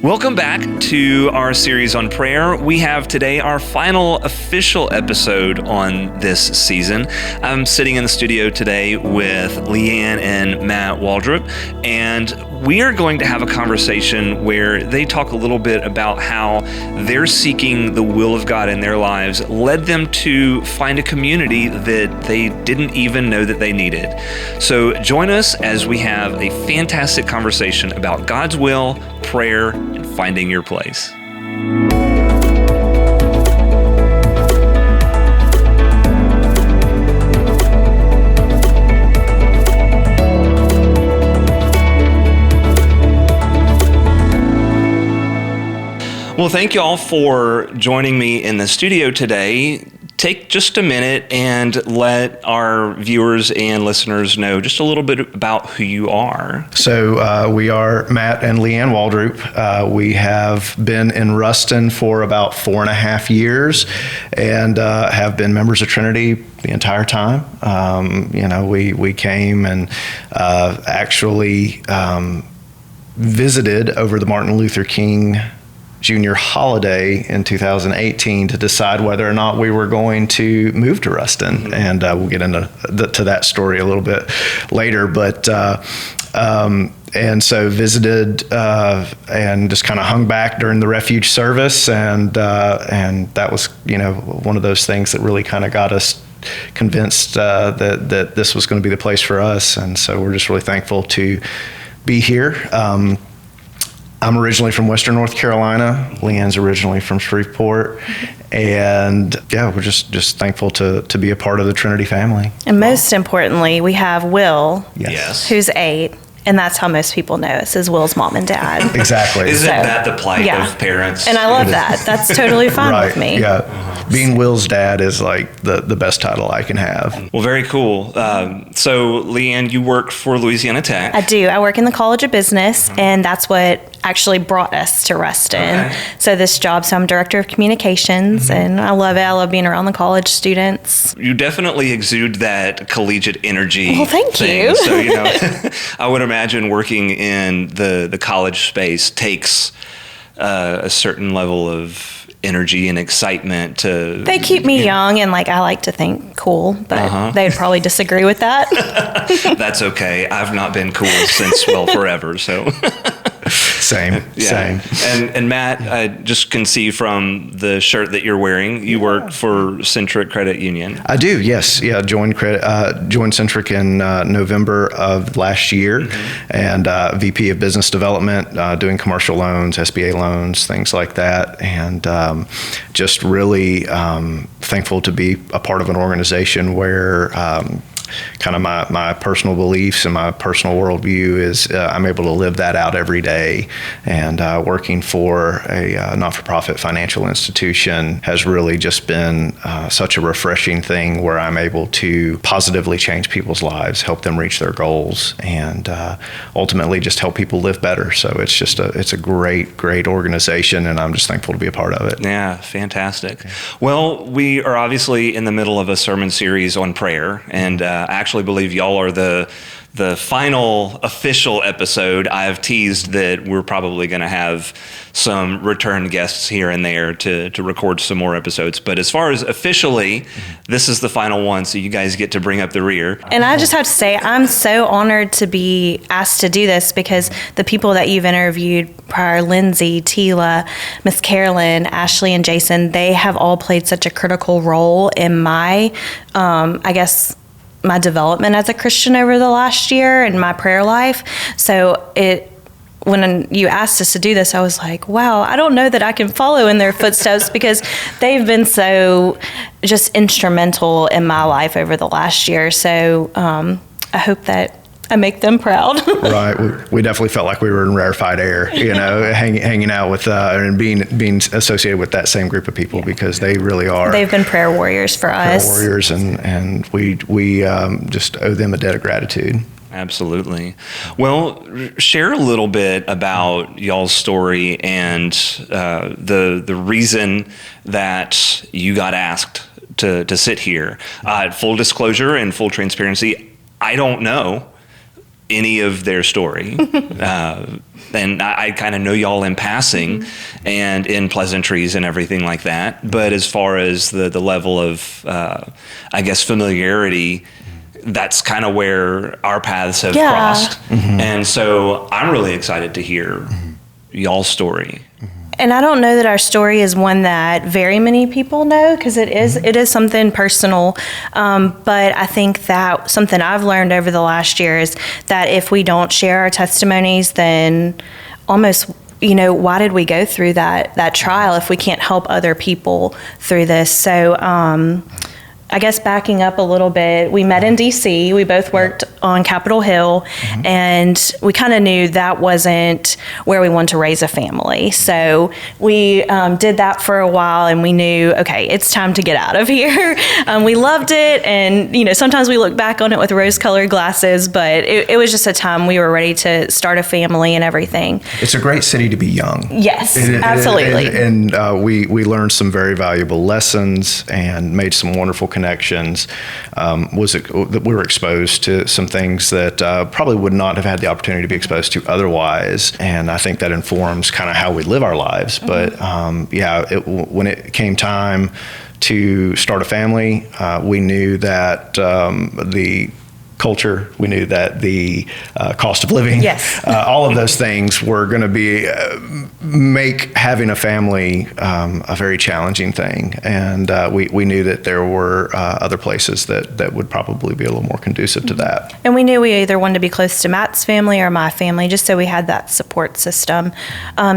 Welcome back to our series on prayer. We have today our final official episode on this season. I'm sitting in the studio today with LeAnn and Matt Waldroup, and we are going to have a conversation where they talk a little bit about how their seeking the will of God in their lives led them to find a community that they didn't even know that they needed. So join us as we have a fantastic conversation about God's will, prayer, and finding your place. Well, thank you all for joining me in the studio today. Take just a minute and let our viewers and listeners know just a little bit about who you are. So we are Matt and LeAnn Waldroup. We have been in Ruston for about 4.5 years and have been members of Trinity the entire time. We came and actually visited over the Martin Luther King Junior holiday in 2018 to decide whether or not we were going to move to Ruston, and we'll get into to that story a little bit later. But and so visited and just kind of hung back during the refuge service, and that was one of those things that really kind of got us convinced that this was going to be the place for us, and so we're just really thankful to be here. I'm originally from Western North Carolina. Leanne's originally from Shreveport. And we're just thankful to be a part of the Trinity family. And most importantly, we have Will, Yes. who's 8. And that's how most people know us, is Will's mom and dad. Exactly. Isn't that the plight of parents? And I love that. That's totally fine with me. Yeah. Being Will's dad is like the best title I can have. Well, very cool. So, LeAnn, you work for Louisiana Tech. I do. I work in the College of Business, and that's what actually brought us to Ruston. Okay. So I'm director of communications, and I love it. I love being around the college students. You definitely exude that collegiate energy. Well, thank you. So, I would imagine working in the college space takes a certain level of energy and excitement to... They keep me young and I like to think cool, but they'd probably disagree with that. That's okay. I've not been cool since, forever, so... Same. And Matt, I just can see from the shirt that you're wearing, you work for Centric Credit Union. I do, yes. Yeah, joined Centric in November of last year, and VP of Business Development, doing commercial loans, SBA loans, things like that, and just really thankful to be a part of an organization where kind of my personal beliefs and my personal worldview is I'm able to live that out every day. And working for a not-for-profit financial institution has really just been such a refreshing thing where I'm able to positively change people's lives, help them reach their goals, and ultimately just help people live better. So it's a great organization, and I'm just thankful to be a part of it. Yeah, fantastic. Well, we are obviously in the middle of a sermon series on prayer, and I actually believe y'all are the final official episode. I've teased that we're probably going to have some return guests here and there to record some more episodes. But as far as officially, this is the final one, so you guys get to bring up the rear. And I just have to say, I'm so honored to be asked to do this because the people that you've interviewed prior, Lindsay, Tila, Miss Carolyn, Ashley, and Jason, they have all played such a critical role in my, my development as a Christian over the last year and my prayer life. So when you asked us to do this, I was like, wow, I don't know that I can follow in their footsteps because they've been so just instrumental in my life over the last year. So I hope that I make them proud. Right. We definitely felt like we were in rarefied air, hanging out with and being associated with that same group of people because they really are. They've been prayer warriors for us. Prayer warriors, and we just owe them a debt of gratitude. Absolutely. Well, share a little bit about y'all's story and the reason that you got asked to sit here. Full disclosure and full transparency, I don't know any of their story. And I kind of know y'all in passing and in pleasantries and everything like that. But as far as the level of, I guess, familiarity, that's kind of where our paths have crossed. And so I'm really excited to hear y'all's story. And I don't know that our story is one that very many people know, because it is something personal. But I think that something I've learned over the last year is that if we don't share our testimonies, then almost, why did we go through that trial if we can't help other people through this? So I guess backing up a little bit, we met in DC. We both worked on Capitol Hill, and we kind of knew that wasn't where we wanted to raise a family. So we did that for a while, and we knew, okay, it's time to get out of here. We loved it, and sometimes we look back on it with rose-colored glasses, but it was just a time we were ready to start a family and everything. It's a great city to be young. Yes, absolutely. And we learned some very valuable lessons and made some wonderful connections. We were exposed to some things that probably would not have had the opportunity to be exposed to otherwise, and I think that informs kind of how we live our lives. But when it came time to start a family, we knew that the culture, we knew that the cost of living, all of those things were going to make having a family a very challenging thing. And we knew that there were other places that would probably be a little more conducive to that. And we knew we either wanted to be close to Matt's family or my family, just so we had that support system.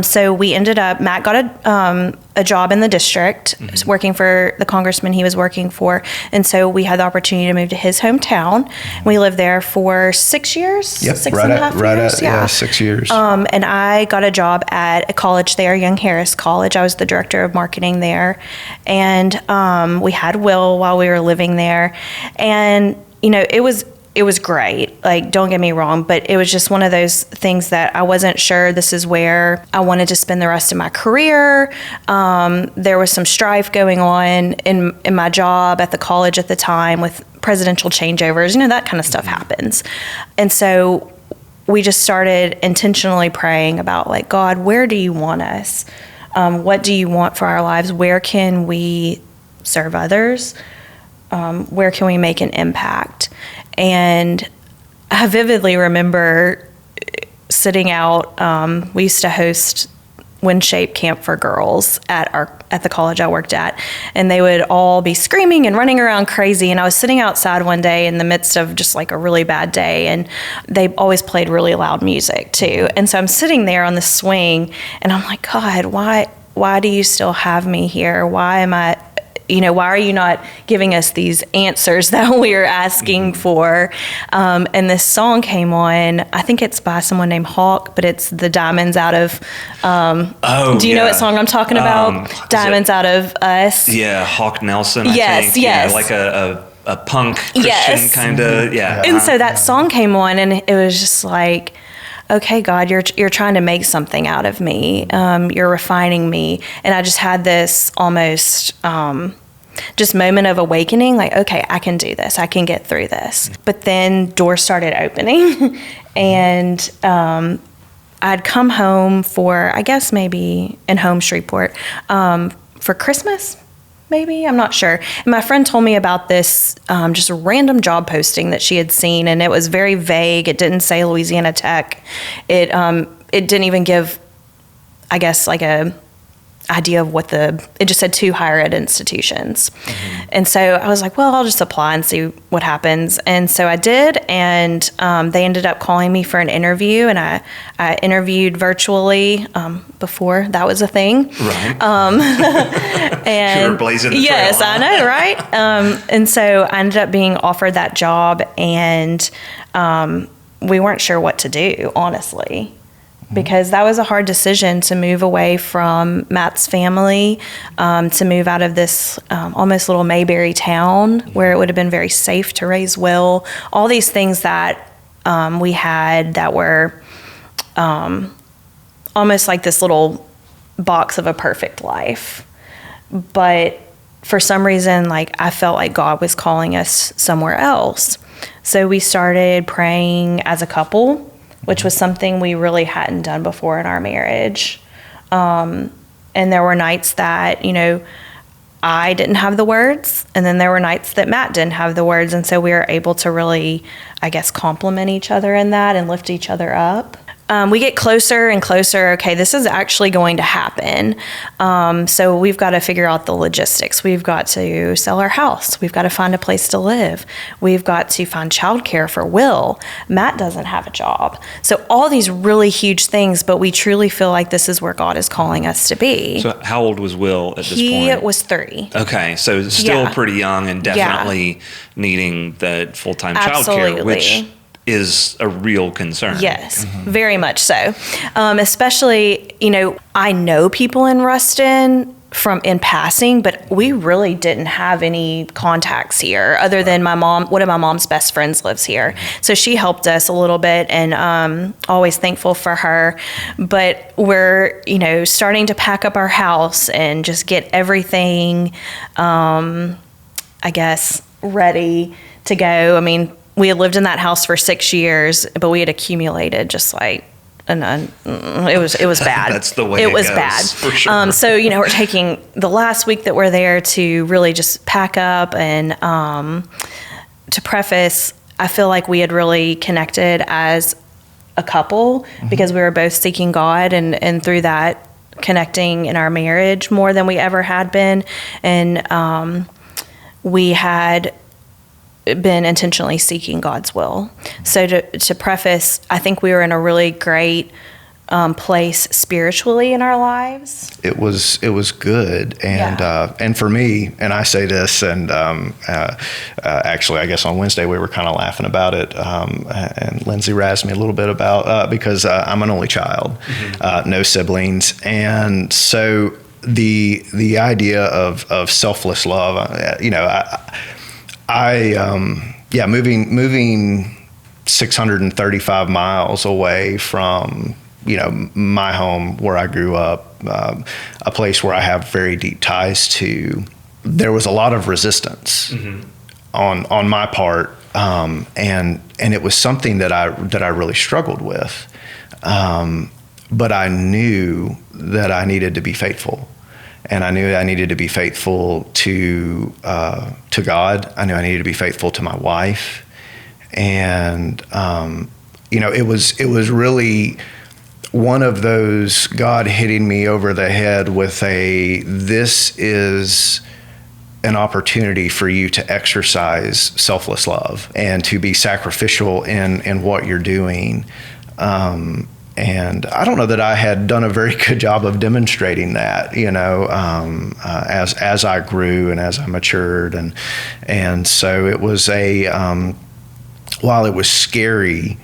So we ended up, Matt got a job in the district, working for the congressman he was working for. And so we had the opportunity to move to his hometown. We lived there for 6 years, yep, 6.5 years. 6 years. And I got a job at a college there, Young Harris College. I was the director of marketing there. And we had Will while we were living there. And, it was great. Like, don't get me wrong, but it was just one of those things that I wasn't sure this is where I wanted to spend the rest of my career. There was some strife going on in my job at the college at the time with presidential changeovers. That kind of stuff happens. And so we just started intentionally praying about, like, God, where do you want us? What do you want for our lives? Where can we serve others? Where can we make an impact? And I vividly remember sitting out. We used to host Wind Shape Camp for girls at the college I worked at, and they would all be screaming and running around crazy. And I was sitting outside one day in the midst of just like a really bad day, and they always played really loud music too. And so I'm sitting there on the swing, and I'm like, God, why do you still have me here? Why are you not giving us these answers that we are asking for? And this song came on. I think it's by someone named Hawk, but it's the Diamonds Out of. Do you know what song I'm talking about? Diamonds Out of Us. Yeah, Hawk Nelson. I think. Yes. Yeah, like a punk Christian kind of. Yeah. And so that song came on, and it was just like, okay, God, you're trying to make something out of me. You're refining me. And I just had this almost just moment of awakening, like, okay, I can do this. I can get through this. But then doors started opening, and I'd come home for, I guess maybe in home Shreveport, for Christmas. Maybe, I'm not sure. And my friend told me about this just a random job posting that she had seen, and it was very vague. It didn't say Louisiana Tech. It didn't even give, I guess, like a idea of it just said 2 higher ed institutions. And so I was like, well, I'll just apply and see what happens. And so I did, and they ended up calling me for an interview, and I interviewed virtually before that was a thing. Right. And you were blazing the trail. Yes, I know, right? And so I ended up being offered that job, and we weren't sure what to do, honestly, because that was a hard decision to move away from Matt's family, to move out of this almost little Mayberry town where it would have been very safe to raise Will. All these things that we had that were almost like this little box of a perfect life. But for some reason, like, I felt like God was calling us somewhere else. So we started praying as a couple, which was something we really hadn't done before in our marriage. And there were nights that, I didn't have the words, and then there were nights that Matt didn't have the words, and so we were able to really, compliment each other in that and lift each other up. We get closer and closer. Okay, this is actually going to happen. So we've got to figure out the logistics. We've got to sell our house. We've got to find a place to live. We've got to find childcare for Will. Matt doesn't have a job. So all these really huge things, but we truly feel like this is where God is calling us to be. So how old was Will at this point? He was 3. Okay, so still pretty young and definitely needing that full-time childcare, which is a real concern. Yes, very much so. Especially, I know people in Ruston in passing, but we really didn't have any contacts here other than my mom. One of my mom's best friends lives here. So she helped us a little bit, and always thankful for her. But we're, starting to pack up our house and just get everything, ready to go. I mean, we had lived in that house for 6 years, but we had accumulated just like, it was bad. That's the way it was goes, bad. For sure. So, we're taking the last week that we're there to really just pack up. And to preface, I feel like we had really connected as a couple because we were both seeking God, and through that, connecting in our marriage more than we ever had been. And we had been intentionally seeking God's will. So to preface, I think we were in a really great place spiritually in our lives. It was good, and for me, and I say this, and actually, I guess on Wednesday we were kind of laughing about it, and Lindsay razzed me a little bit about because I'm an only child, no siblings, and so the idea of selfless love, moving 635 miles away from, my home where I grew up, a place where I have very deep ties to, there was a lot of resistance on my part. And it was something that I really struggled with. But I knew that I needed to be faithful. And I knew I needed to be faithful to God. I knew I needed to be faithful to my wife, and it was really one of those God hitting me over the head with this is an opportunity for you to exercise selfless love and to be sacrificial in what you're doing. And I don't know that I had done a very good job of demonstrating that, as I grew and as I matured, and so it was while it was scary,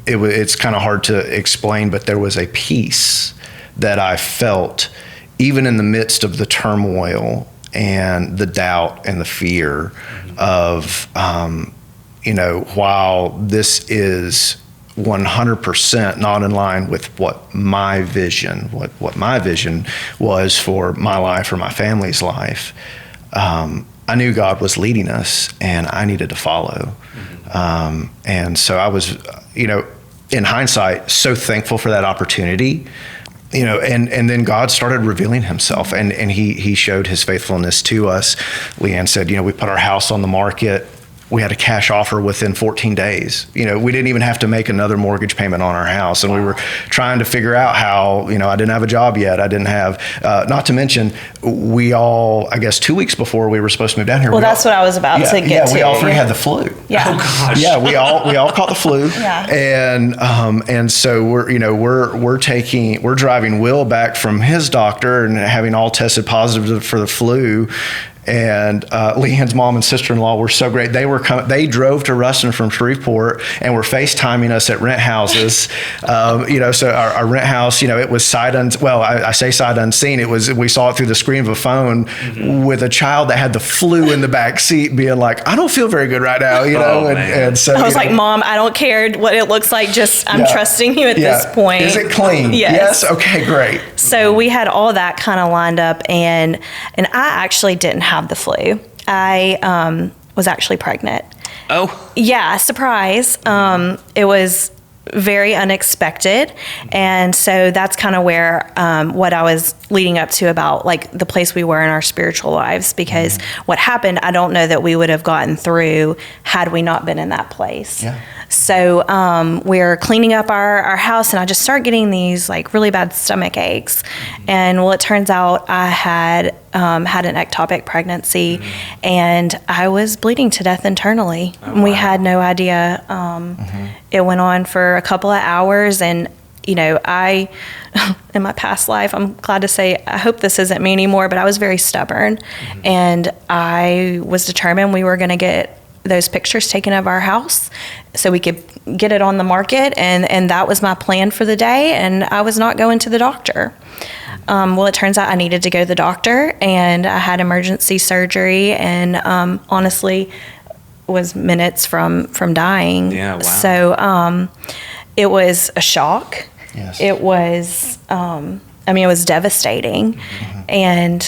it's kind of hard to explain, but there was a peace that I felt even in the midst of the turmoil and the doubt and the fear of. While this is 100% not in line with what my vision was for my life or my family's life, I knew God was leading us and I needed to follow. And so I was, in hindsight, so thankful for that opportunity. And then God started revealing himself, and he showed his faithfulness to us. Leanne said, we put our house on the market. We had a cash offer within 14 days. We didn't even have to make another mortgage payment on our house. And we were trying to figure out how, I didn't have a job yet. I didn't have, not to mention, we all, I guess 2 weeks before we were supposed to move down here. Well, that's what I was about to get to. We all three had the flu. Yeah. Oh gosh. Yeah, we all caught the flu. Yeah. And so we're driving Will back from his doctor and having all tested positive for the flu. And Leanne's mom and sister-in-law were so great. They drove to Ruston from Shreveport and were FaceTiming us at rent houses. So our rent house, it was sight unseen. Well, I say sight unseen. It was, we saw it through the screen of a phone with a child that had the flu in the back seat, being like, "I don't feel very good right now," and so I was like, "Mom, I don't care what it looks like. Just I'm trusting you at this point. Is it clean? Yes. Okay, great." So we had all that kind of lined up, and I actually didn't have the flu. I was actually pregnant. Oh, Yeah, surprise. It was very unexpected. And so that's kind of where what I was leading up to about like the place we were in our spiritual lives, because what happened, I don't know that we would have gotten through had we not been in that place. Yeah. So we're cleaning up our house, and I just start getting these like really bad stomach aches. And well, it turns out I had had an ectopic pregnancy, and I was bleeding to death internally. We had no idea. It went on for a couple of hours, and you know, I, in my past life, I'm glad to say, I hope this isn't me anymore, but I was very stubborn, and I was determined we were going to get those pictures taken of our house so we could get it on the market, and that was my plan for the day, and I was not going to the doctor. Well, it turns out I needed to go to the doctor, and I had emergency surgery, and honestly was minutes from dying. Yeah, wow. So it was a shock. Yes. It was, it was devastating. And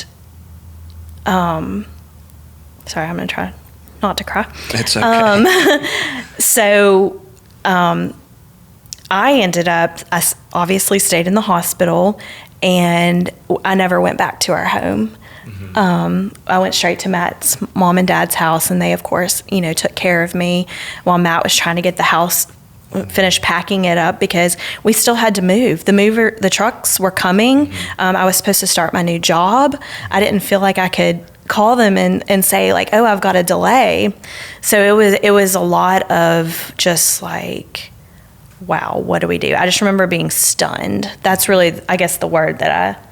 sorry, I'm going to try not to cry. it's okay. So I ended up, I obviously stayed in the hospital, and I never went back to our home. I went straight to Matt's mom and dad's house, and they, of course, took care of me while Matt was trying to get the house finished packing it up, because we still had to move. The trucks were coming. I was supposed to start my new job. I didn't feel like I could call them and say like, oh, I've got a delay. So it was a lot of just like, wow, what do we do? I just remember being stunned. That's really, I guess, the word that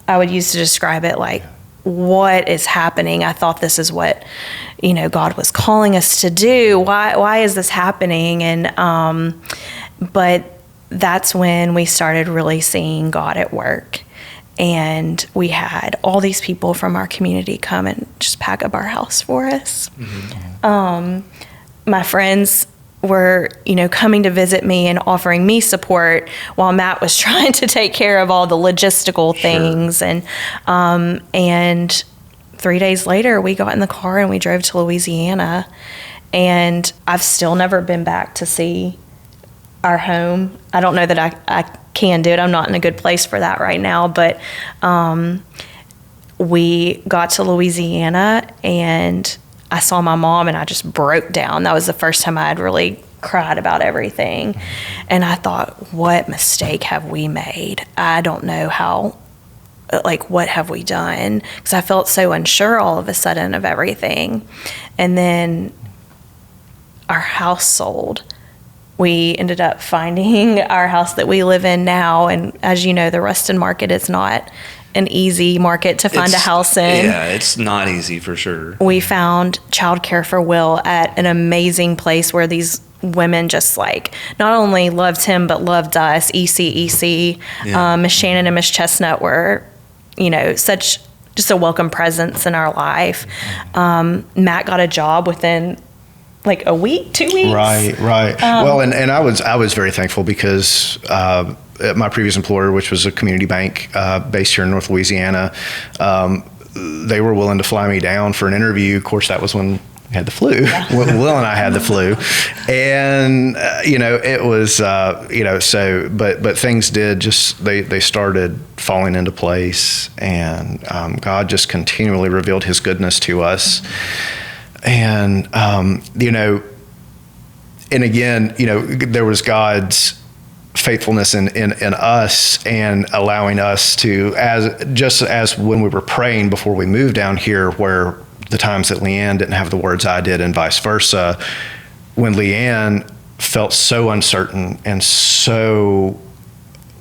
I would use to describe it. Like, what is happening? I thought this is what, God was calling us to do. Why is this happening? And, but that's when we started really seeing God at work. And we had all these people from our community come and just pack up our house for us. My friends were, coming to visit me and offering me support while Matt was trying to take care of all the logistical things. And 3 days later, we got in the car and we drove to Louisiana. And I've still never been back to see our home. I don't know that I can do it. I'm not in a good place for that right now. But we got to Louisiana, and I saw my mom, and I just broke down. That was the first time I had really cried about everything. And I thought, what mistake have we made? I don't know how, like, what have we done? Because I felt so unsure all of a sudden of everything. And then our house sold. We ended up finding our house that we live in now. And as you know, the Ruston market is not an easy market to find a house in. Yeah, it's not easy for sure. We found childcare for Will at an amazing place where these women just like not only loved him but loved us. EC. Miss Shannon and Miss Chestnut were, such just a welcome presence in our life. Matt got a job within like a week, 2 weeks. Right. Well, and I was very thankful because at my previous employer, which was a community bank based here in North Louisiana, they were willing to fly me down for an interview. Of course, that was when we had the flu. Yeah. Will and I had the flu, and it was so. But things did just they started falling into place, and God just continually revealed His goodness to us. And, and again, there was God's faithfulness in us and allowing us to, as when we were praying before we moved down here, where the times that LeAnn didn't have the words I did and vice versa, when LeAnn felt so uncertain and so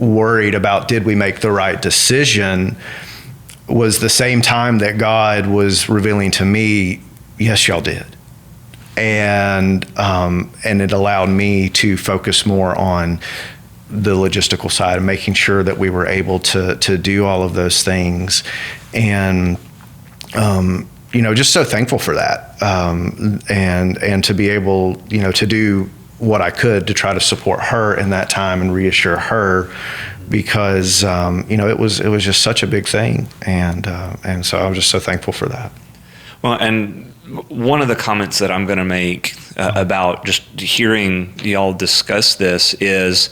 worried about did we make the right decision, was the same time that God was revealing to me, yes, y'all did. And it allowed me to focus more on the logistical side of making sure that we were able to do all of those things. And, just so thankful for that. And to be able, to do what I could to try to support her in that time and reassure her, because, it was just such a big thing. And so I was just so thankful for that. Well, and one of the comments that I'm going to make about just hearing y'all discuss this is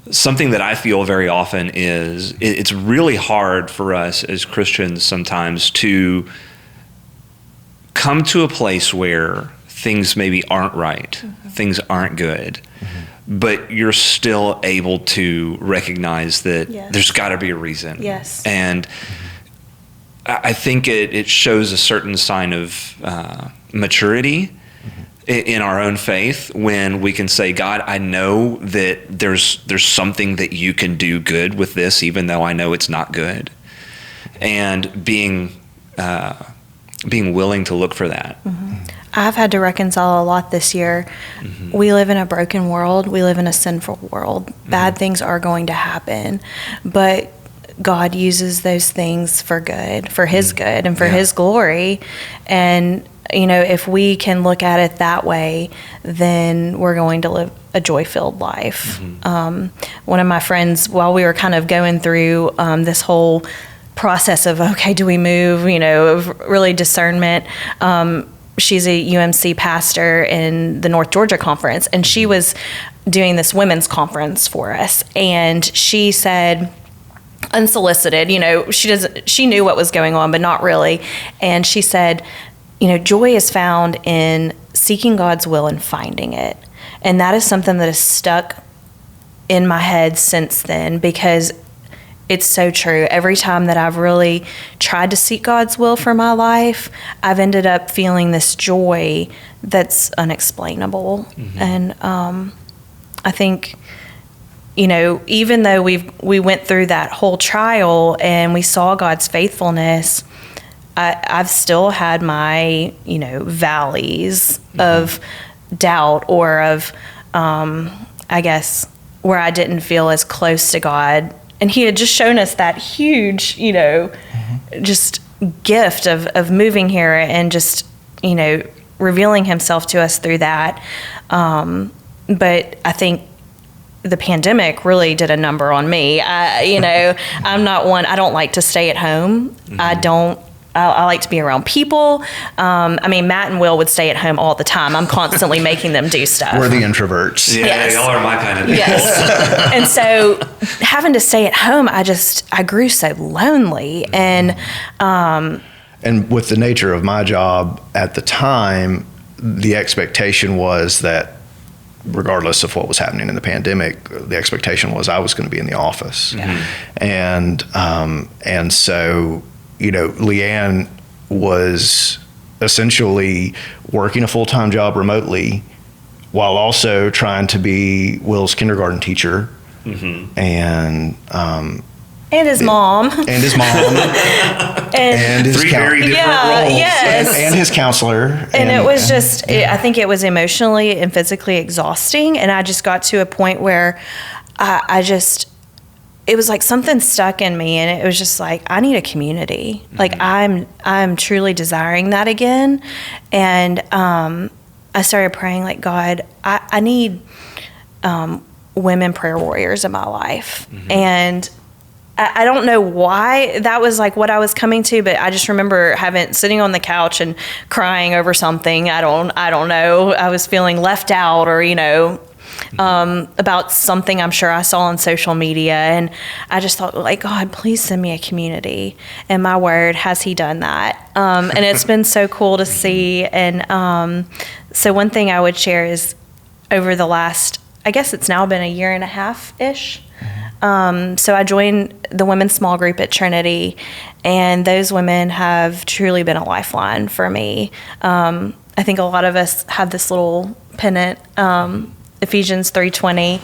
something that I feel very often is it's really hard for us as Christians sometimes to come to a place where things maybe aren't right, things aren't good, but you're still able to recognize that there's got to be a reason. Yes. And I think it shows a certain sign of maturity in our own faith when we can say, God, I know that there's something that you can do good with this, even though I know it's not good. And being willing to look for that. I've had to reconcile a lot this year. We live in a broken world. We live in a sinful world. Bad things are going to happen, but God uses those things for good, for His good and for His glory. And, if we can look at it that way, then we're going to live a joy-filled life. One of my friends, while we were kind of going through this whole process of, okay, do we move, of really discernment, she's a UMC pastor in the North Georgia conference, and she was doing this women's conference for us. And she said, unsolicited, she knew what was going on, but not really. And she said, joy is found in seeking God's will and finding it. And that is something that has stuck in my head since then, because it's so true. Every time that I've really tried to seek God's will for my life, I've ended up feeling this joy that's unexplainable. And I think, even though we went through that whole trial and we saw God's faithfulness, I've still had my, valleys of doubt or of, I guess, where I didn't feel as close to God. And He had just shown us that huge, just gift of moving here and just, revealing Himself to us through that. But I think the pandemic really did a number on me. I'm not one, I don't like to stay at home. I like to be around people. Matt and Will would stay at home all the time. I'm constantly making them do stuff. We're the introverts. Yeah, y'all are my kind of people. Yes. And so having to stay at home, I grew so lonely. And with the nature of my job at the time, the expectation was that regardless of what was happening in the pandemic, the expectation was I was going to be in the office. And so, Leanne was essentially working a full-time job remotely while also trying to be Will's kindergarten teacher. And his mom. And his mom. and his Three very different roles. Yes. And his counselor. And it was just, I think it was emotionally and physically exhausting. And I just got to a point where it was like something stuck in me, and it was just like, I need a community. Like I'm truly desiring that again. And I started praying like, God, I need women prayer warriors in my life. And I don't know why that was like what I was coming to, but I just remember sitting on the couch and crying over something. I don't know. I was feeling left out, or about something I'm sure I saw on social media, and I just thought, like, God, please send me a community. And my word, has He done that? And it's been so cool to see. And so one thing I would share is over the last, I guess it's now been a year and a half-ish. So I joined the women's small group at Trinity, and those women have truly been a lifeline for me. I think a lot of us have this little pennant, Ephesians 3:20.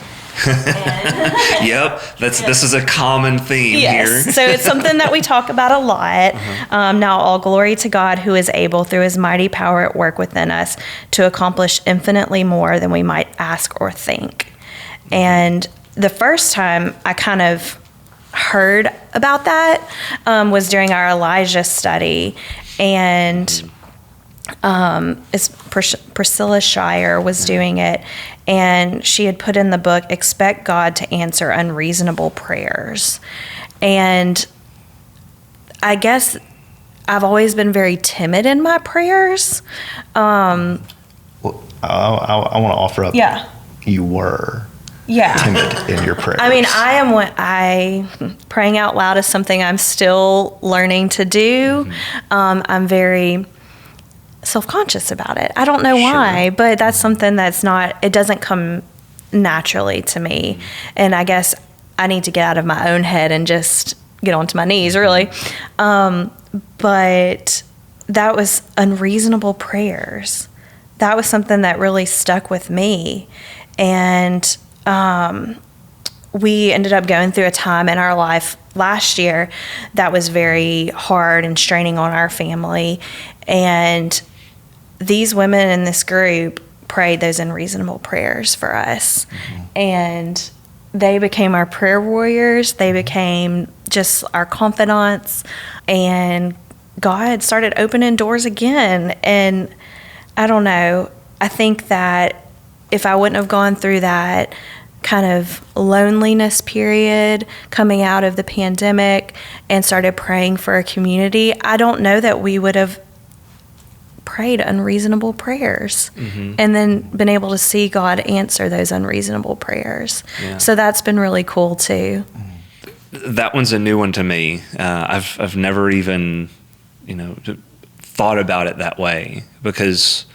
Yep, this is a common theme here. So it's something that we talk about a lot. Now all glory to God, who is able through His mighty power at work within us to accomplish infinitely more than we might ask or think. And the first time I kind of heard about that was during our Elijah study, and Priscilla Shire was doing it, and she had put in the book, Expect God to Answer Unreasonable Prayers. And I guess I've always been very timid in my prayers. Well, I want to offer up. Yeah. You were Yeah. timid in your prayers. I mean, praying out loud is something I'm still learning to do. I'm very self-conscious about it. I don't know why, but that's something it doesn't come naturally to me. And I guess I need to get out of my own head and just get onto my knees, really. But that was unreasonable prayers. That was something that really stuck with me. And we ended up going through a time in our life last year that was very hard and straining on our family. And these women in this group prayed those unreasonable prayers for us. And they became our prayer warriors. They became just our confidants. And God started opening doors again. And I don't know, I think that if I wouldn't have gone through that kind of loneliness period coming out of the pandemic and started praying for a community, I don't know that we would have prayed unreasonable prayers and then been able to see God answer those unreasonable prayers. Yeah. So that's been really cool too. That one's a new one to me. I've never even, thought about it that way, because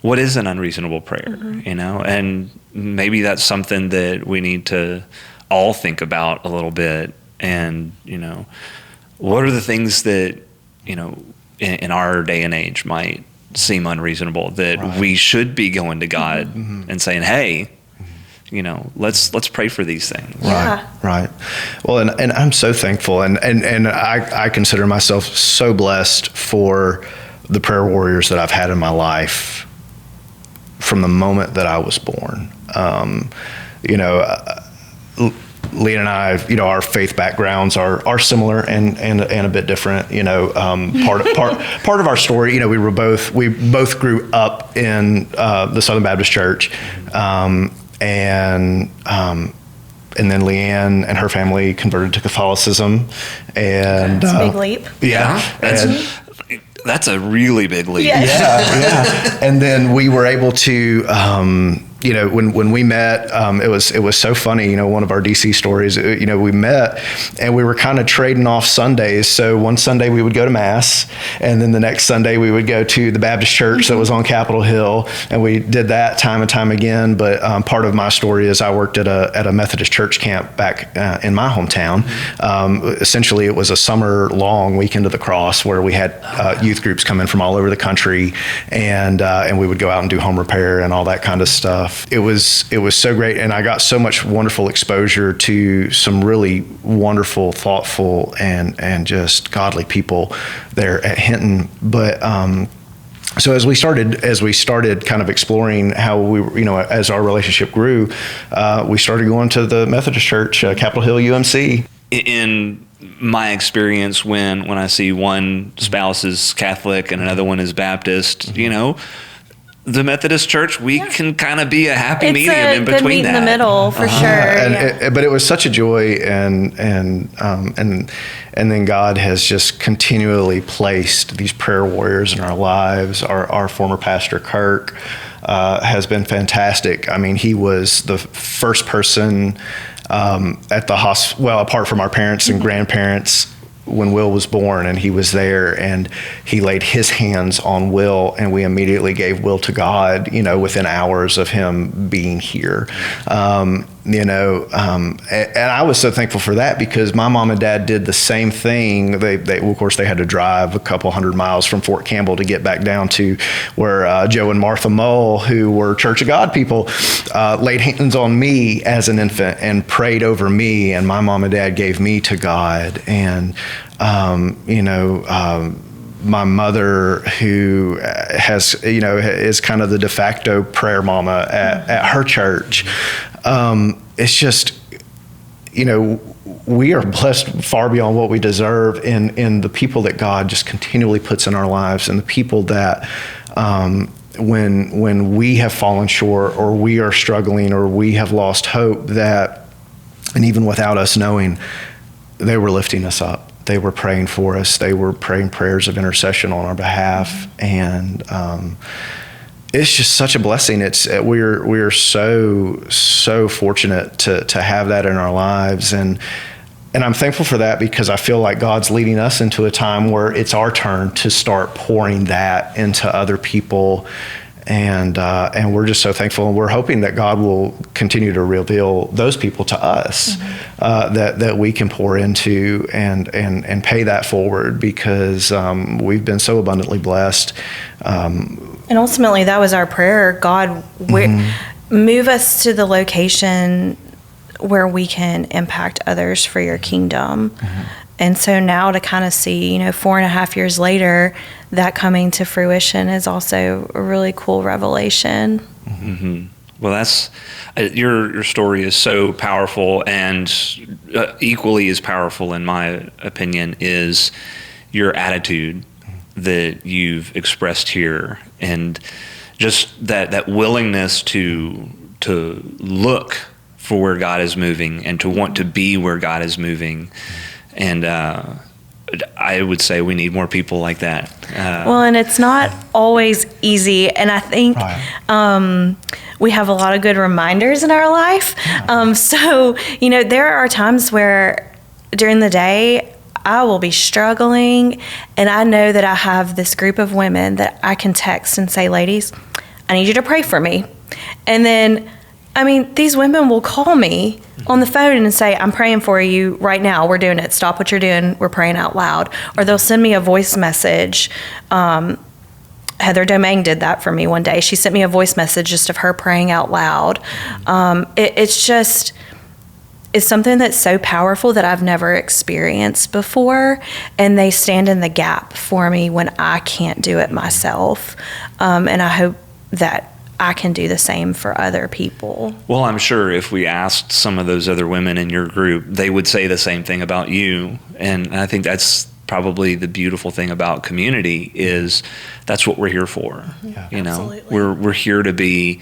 what is an unreasonable prayer, and maybe that's something that we need to all think about a little bit. And, what are the things that, in our day and age might seem unreasonable that we should be going to God and saying, hey, let's pray for these things. Right. Well, and I'm so thankful, and I consider myself so blessed for the prayer warriors that I've had in my life from the moment that I was born. Leanne and I, our faith backgrounds are similar and a bit different. Part of our story, we both grew up in the Southern Baptist Church, and then Leanne and her family converted to Catholicism, and that's a big leap. Yeah, that's a really big leap. Yeah. And then we were able to, when we met, it was so funny. One of our DC stories, we met and we were kind of trading off Sundays. So one Sunday we would go to Mass, and then the next Sunday we would go to the Baptist church that was on Capitol Hill, and we did that time and time again. But part of my story is I worked at a Methodist church camp back in my hometown. Essentially, it was a summer-long Weekend of the Cross where we had youth groups come in from all over the country, and we would go out and do home repair and all that kind of stuff. It was so great, and I got so much wonderful exposure to some really wonderful, thoughtful, and just godly people there at Hinton. But so as we started kind of exploring how we, as our relationship grew, we started going to the Methodist Church, Capitol Hill UMC. In my experience, when I see one spouse is Catholic and another one is Baptist, the Methodist Church, we can kind of be a happy medium in between meet that. In the middle, for sure. But it was such a joy, and then God has just continually placed these prayer warriors in our lives. Our former pastor Kirk has been fantastic. I mean, he was the first person at the hospital, well, apart from our parents and grandparents, when Will was born, and he was there, and he laid his hands on Will, and we immediately gave Will to God, within hours of him being here. And I was so thankful for that, because my mom and dad did the same thing. They of course, they had to drive a couple 100 miles from Fort Campbell to get back down to where Joe and Martha Mull, who were Church of God people, laid hands on me as an infant and prayed over me, and my mom and dad gave me to God. And my mother, who is kind of the de facto prayer mama at her church. It's just, we are blessed far beyond what we deserve in the people that God just continually puts in our lives, and the people that, when we have fallen short, or we are struggling, or we have lost hope, and even without us knowing, they were lifting us up. They were praying for us. They were praying prayers of intercession on our behalf, and it's just such a blessing. We're so fortunate to have that in our lives, and I'm thankful for that, because I feel like God's leading us into a time where it's our turn to start pouring that into other people. And we're just so thankful, and we're hoping that God will continue to reveal those people to us, that we can pour into and pay that forward, because we've been so abundantly blessed. And ultimately, that was our prayer. God, move us to the location where we can impact others for your kingdom. And so now to kind of see, 4.5 years later, that coming to fruition is also a really cool revelation. Well, that's your story is so powerful, and equally as powerful, in my opinion, is your attitude that you've expressed here, and just that willingness to look for where God is moving and to want to be where God is moving. And I would say we need more people like that. Well, and it's not always easy. And I think we have a lot of good reminders in our life. So, there are times where during the day, I will be struggling, and I know that I have this group of women that I can text and say, ladies, I need you to pray for me. And then, these women will call me on the phone and say, I'm praying for you right now. We're doing it. Stop what you're doing. We're praying out loud. Or they'll send me a voice message. Heather Domingue did that for me one day. She sent me a voice message just of her praying out loud. It's something that's so powerful that I've never experienced before, and they stand in the gap for me when I can't do it myself. And I hope that I can do the same for other people. Well, I'm sure if we asked some of those other women in your group, they would say the same thing about you. And I think that's probably the beautiful thing about community, is that's what we're here for. Yeah, absolutely. We're here to be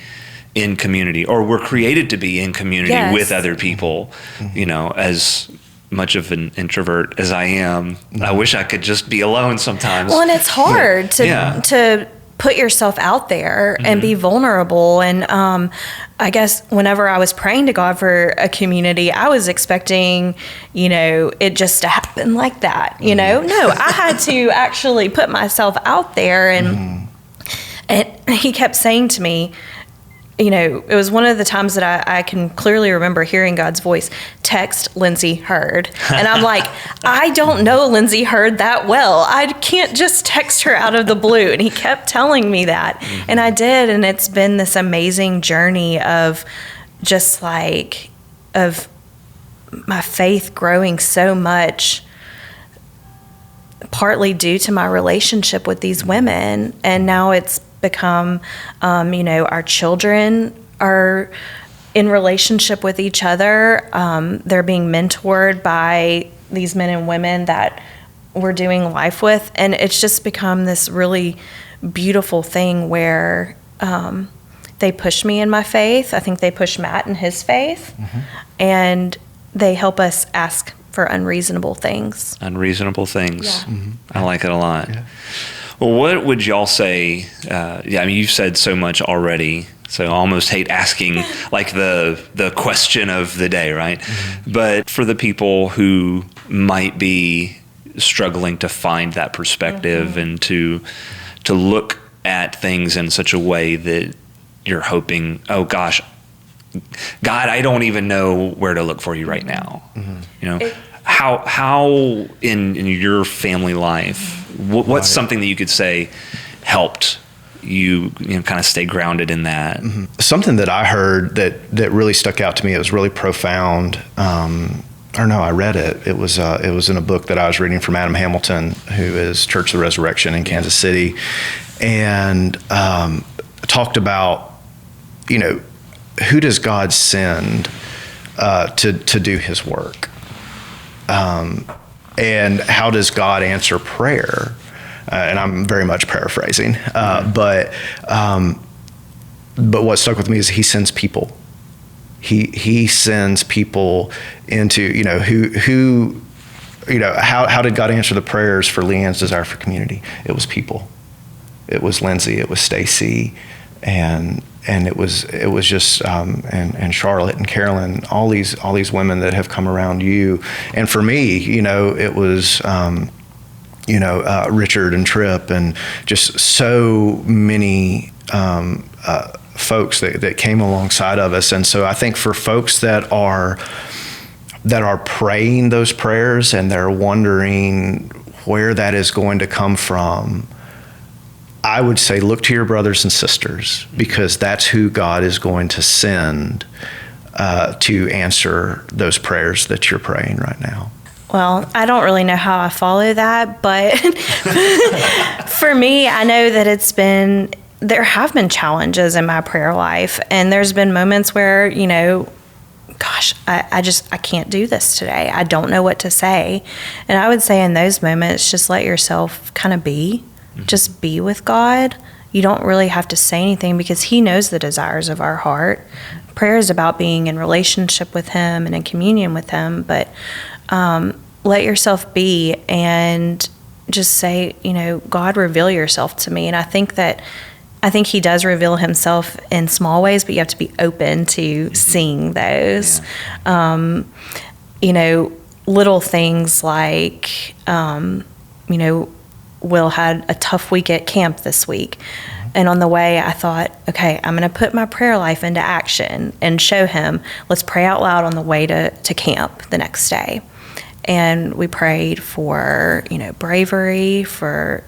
in community, or we're created to be in community with other people. As much of an introvert as I am, I wish I could just be alone sometimes. Well, and it's hard to put yourself out there and be vulnerable. And I guess whenever I was praying to God for a community, I was expecting, it just to happen like that. No, I had to actually put myself out there. And he kept saying to me, it was one of the times that I can clearly remember hearing God's voice, text Lindsay Hurd. And I'm like, I don't know Lindsay Hurd that well. I can't just text her out of the blue. And he kept telling me that. And I did. And it's been this amazing journey of just of my faith growing so much, partly due to my relationship with these women. And now it's become, our children are in relationship with each other. They're being mentored by these men and women that we're doing life with. And it's just become this really beautiful thing where they push me in my faith. I think they push Matt in his faith. And they help us ask for unreasonable things. Unreasonable things. Yeah. I like it a lot. Yeah. Well, what would y'all say? You've said so much already, so I almost hate asking like the question of the day, right? But for the people who might be struggling to find that perspective and to look at things in such a way that you're hoping, oh gosh, God, I don't even know where to look for you right now. How in your family life, what's something that you could say helped you kind of stay grounded in that? Something that I heard that really stuck out to me, it was really profound. I read it. It was in a book that I was reading from Adam Hamilton, who is Church of the Resurrection in Kansas City, and talked about, who does God send to do his work? And how does God answer prayer? And I'm very much paraphrasing, but what stuck with me is he sends people. He sends people into, who how did God answer the prayers for Leanne's desire for community? It was people. It was Lindsay. It was Stacy, and it was just and Charlotte and Carolyn. All these women that have come around you, and for me, it was. Richard and Tripp, and just so many folks that came alongside of us. And so I think for folks that are praying those prayers and they're wondering where that is going to come from, I would say look to your brothers and sisters, because that's who God is going to send to answer those prayers that you're praying right now. Well, I don't really know how I follow that, but for me, I know that there have been challenges in my prayer life, and there's been moments where, gosh, I can't do this today. I don't know what to say. And I would say in those moments, just let yourself kind of be. Just be with God. You don't really have to say anything, because He knows the desires of our heart. Prayer is about being in relationship with Him and in communion with Him, but let yourself be and just say, God, reveal yourself to me. And I think He does reveal Himself in small ways, but you have to be open to seeing those. Yeah. Little things like, Will had a tough week at camp this week. And on the way, I thought, okay, I'm going to put my prayer life into action and show him, let's pray out loud on the way to camp the next day. And we prayed for, bravery, for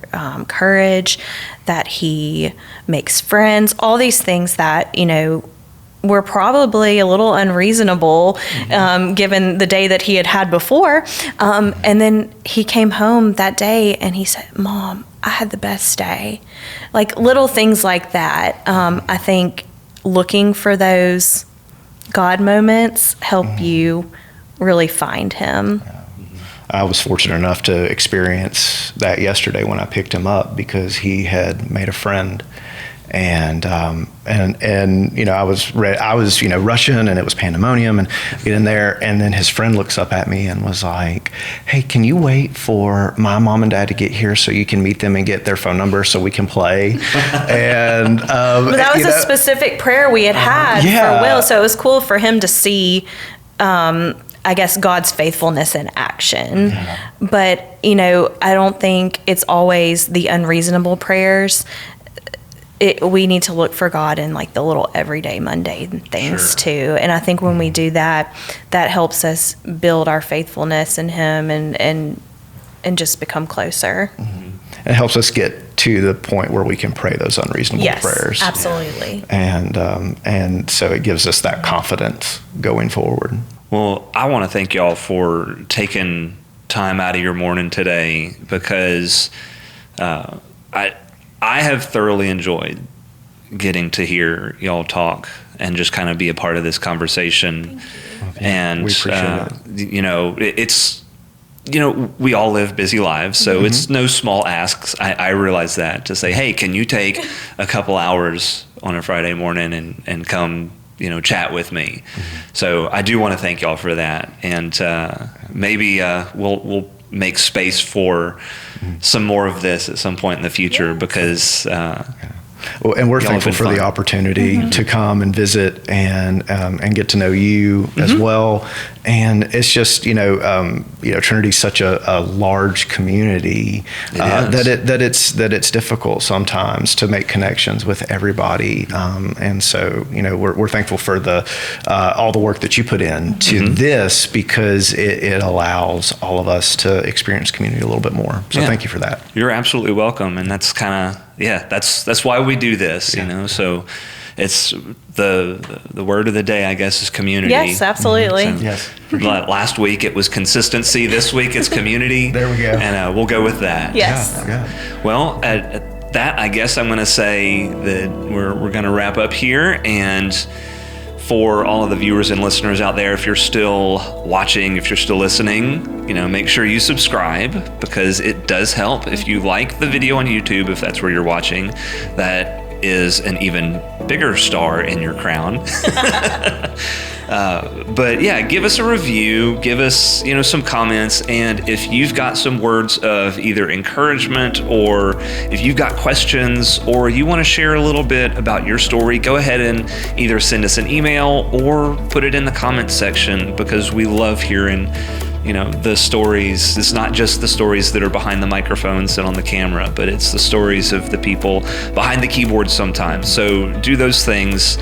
courage, that he makes friends, all these things that, were probably a little unreasonable given the day that he had before. And then he came home that day and he said, Mom, I had the best day. Like little things like that. I think looking for those God moments help you really find Him. I was fortunate enough to experience that yesterday when I picked him up, because he had made a friend, and I was rushing, and it was pandemonium, and get in there, and then his friend looks up at me and was like, "Hey, can you wait for my mom and dad to get here so you can meet them and get their phone number so we can play?" And but that was a specific prayer we had for Will, so it was cool for him to see. I guess God's faithfulness in action. Yeah. But, I don't think it's always the unreasonable prayers. We need to look for God in like the little everyday mundane things too. And I think when we do that, that helps us build our faithfulness in Him and just become closer. Mm-hmm. It helps us get to the point where we can pray those unreasonable prayers. Absolutely. And so it gives us that confidence going forward. Well, I want to thank y'all for taking time out of your morning today, because I have thoroughly enjoyed getting to hear y'all talk and just kind of be a part of this conversation. And we appreciate it. It's we all live busy lives, so it's no small asks. I realize that, to say, hey, can you take a couple hours on a Friday morning and come chat with me. So I do want to thank y'all for that, and maybe we'll make space for some more of this at some point in the future, because well, and we're thankful for the opportunity to come and visit and get to know you as well. And it's just Trinity's such a large community that it's difficult sometimes to make connections with everybody. And so we're thankful for the all the work that you put into this, because it allows all of us to experience community a little bit more. So thank you for that. You're absolutely welcome, and that's kind of that's why we do this. So it's the word of the day, I guess, is community. Yes, absolutely. So, yes. Last week it was consistency. This week it's community. There we go. And we'll go with that. Yes. Yeah. Well, at that, I guess I'm going to say that we're going to wrap up here. And for all of the viewers and listeners out there, if you're still watching, if you're still listening, make sure you subscribe, because it does help. If you like the video on YouTube, if that's where you're watching, that is an even bigger star in your crown. But yeah, give us a review, give us, some comments, and if you've got some words of either encouragement, or if you've got questions, or you want to share a little bit about your story, go ahead and either send us an email or put it in the comments section, because we love hearing the stories. It's not just the stories that are behind the microphones and on the camera, but it's the stories of the people behind the keyboard sometimes. So do those things.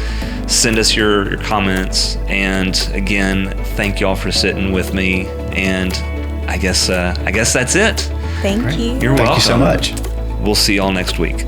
Send us your comments. And again, thank y'all for sitting with me. And I guess that's it. Thank you. You're welcome. Thank you so much. We'll see y'all next week.